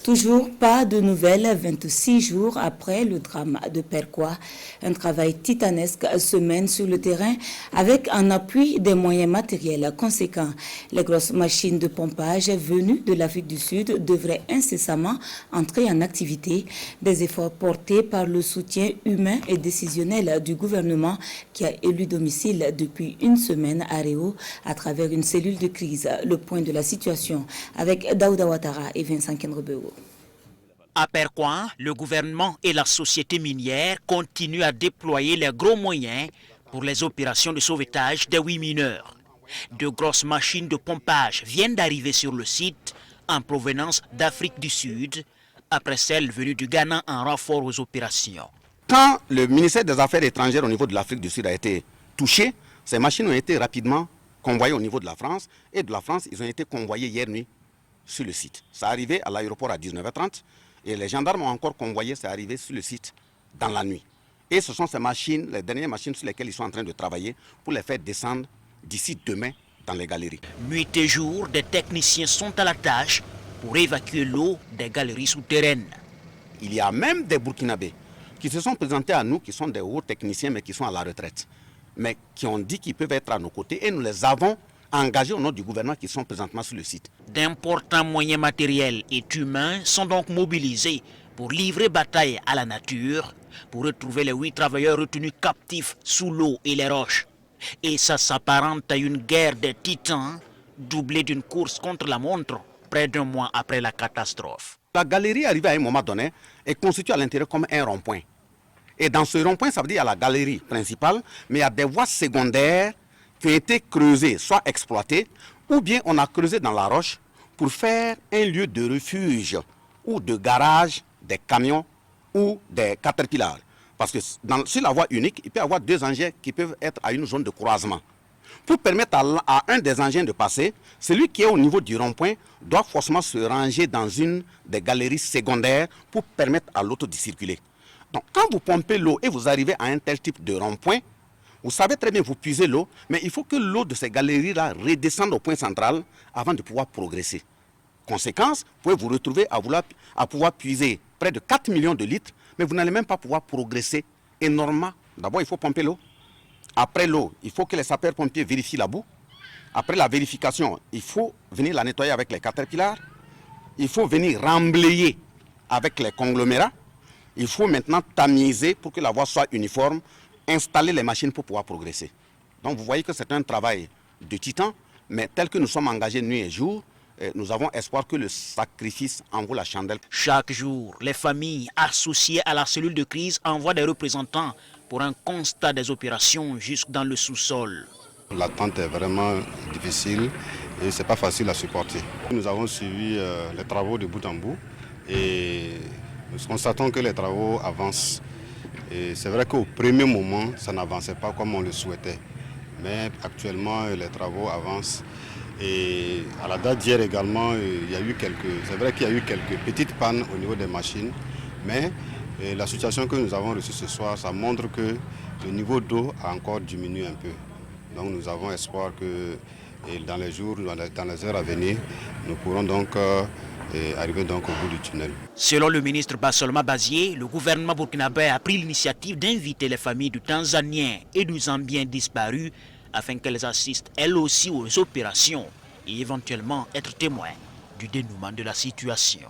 Toujours pas de nouvelles 26 jours après le drame de Perquois. Un travail titanesque se mène sur le terrain avec un appui des moyens matériels conséquents. Les grosses machines de pompage venues de l'Afrique du Sud devraient incessamment entrer en activité. Des efforts portés par le soutien humain et décisionnel du gouvernement qui a élu domicile depuis une semaine à Réau à travers une cellule de crise. Le point de la situation avec Daouda Ouattara et Vincent Kenrebeo. À Perquois, le gouvernement et la société minière continuent à déployer les gros moyens pour les opérations de sauvetage des 8 mineurs. De grosses machines de pompage viennent d'arriver sur le site en provenance d'Afrique du Sud, après celles venues du Ghana en renfort aux opérations. Quand le ministère des Affaires étrangères au niveau de l'Afrique du Sud a été touché, ces machines ont été rapidement convoyées au niveau de la France, et de la France, ils ont été convoyés hier nuit sur le site. Ça arrivé à l'aéroport à 19h30. Et les gendarmes ont encore convoyé, c'est arrivé sur le site dans la nuit. Et ce sont ces machines, les dernières machines sur lesquelles ils sont en train de travailler pour les faire descendre d'ici demain dans les galeries. Nuit et jour, des techniciens sont à la tâche pour évacuer l'eau des galeries souterraines. Il y a même des Burkinabés qui se sont présentés à nous, qui sont des hauts techniciens mais qui sont à la retraite, mais qui ont dit qu'ils peuvent être à nos côtés et nous les avons engagés au nom du gouvernement qui sont présentement sur le site. D'importants moyens matériels et humains sont donc mobilisés pour livrer bataille à la nature, pour retrouver les 8 travailleurs retenus captifs sous l'eau et les roches. Et ça s'apparente à une guerre des titans, doublée d'une course contre la montre, près d'un mois après la catastrophe. La galerie, arrivée à un moment donné, est constituée à l'intérieur comme un rond-point. Et dans ce rond-point, ça veut dire qu'il y a la galerie principale, mais il y a des voies secondaires qui ont été creusées, soit exploitées, ou bien on a creusé dans la roche pour faire un lieu de refuge ou de garage des camions ou des caterpillars. Parce que sur la voie unique, il peut y avoir 2 engins qui peuvent être à une zone de croisement. Pour permettre à un des engins de passer, celui qui est au niveau du rond-point doit forcément se ranger dans une des galeries secondaires pour permettre à l'autre de circuler. Donc quand vous pompez l'eau et vous arrivez à un tel type de rond-point, vous savez très bien, vous puisez l'eau, mais il faut que l'eau de ces galeries-là redescende au point central avant de pouvoir progresser. Conséquence, vous pouvez vous retrouver à pouvoir puiser près de 4 millions de litres, mais vous n'allez même pas pouvoir progresser énormément. D'abord, il faut pomper l'eau. Après l'eau, il faut que les sapeurs-pompiers vérifient la boue. Après la vérification, il faut venir la nettoyer avec les caterpillars. Il faut venir remblayer avec les conglomérats. Il faut maintenant tamiser pour que la voie soit uniforme, installer les machines pour pouvoir progresser. Donc vous voyez que c'est un travail de titan, mais tel que nous sommes engagés nuit et jour, nous avons espoir que le sacrifice en vaut la chandelle. Chaque jour, les familles associées à la cellule de crise envoient des représentants pour un constat des opérations jusque dans le sous-sol. L'attente est vraiment difficile et ce n'est pas facile à supporter. Nous avons suivi les travaux de bout en bout et nous constatons que les travaux avancent. Et c'est vrai qu'au premier moment, ça n'avançait pas comme on le souhaitait. Mais actuellement, les travaux avancent. Et à la date d'hier également, c'est vrai qu'il y a eu quelques petites pannes au niveau des machines. Mais la situation que nous avons reçue ce soir, ça montre que le niveau d'eau a encore diminué un peu. Donc nous avons espoir que dans les jours, dans les heures à venir, nous pourrons donc arriver donc au bout du tunnel. Selon le ministre Bassolma Bazié, le gouvernement burkinabé a pris l'initiative d'inviter les familles du Tanzanien et du Zambien disparus afin qu'elles assistent elles aussi aux opérations et éventuellement être témoins du dénouement de la situation.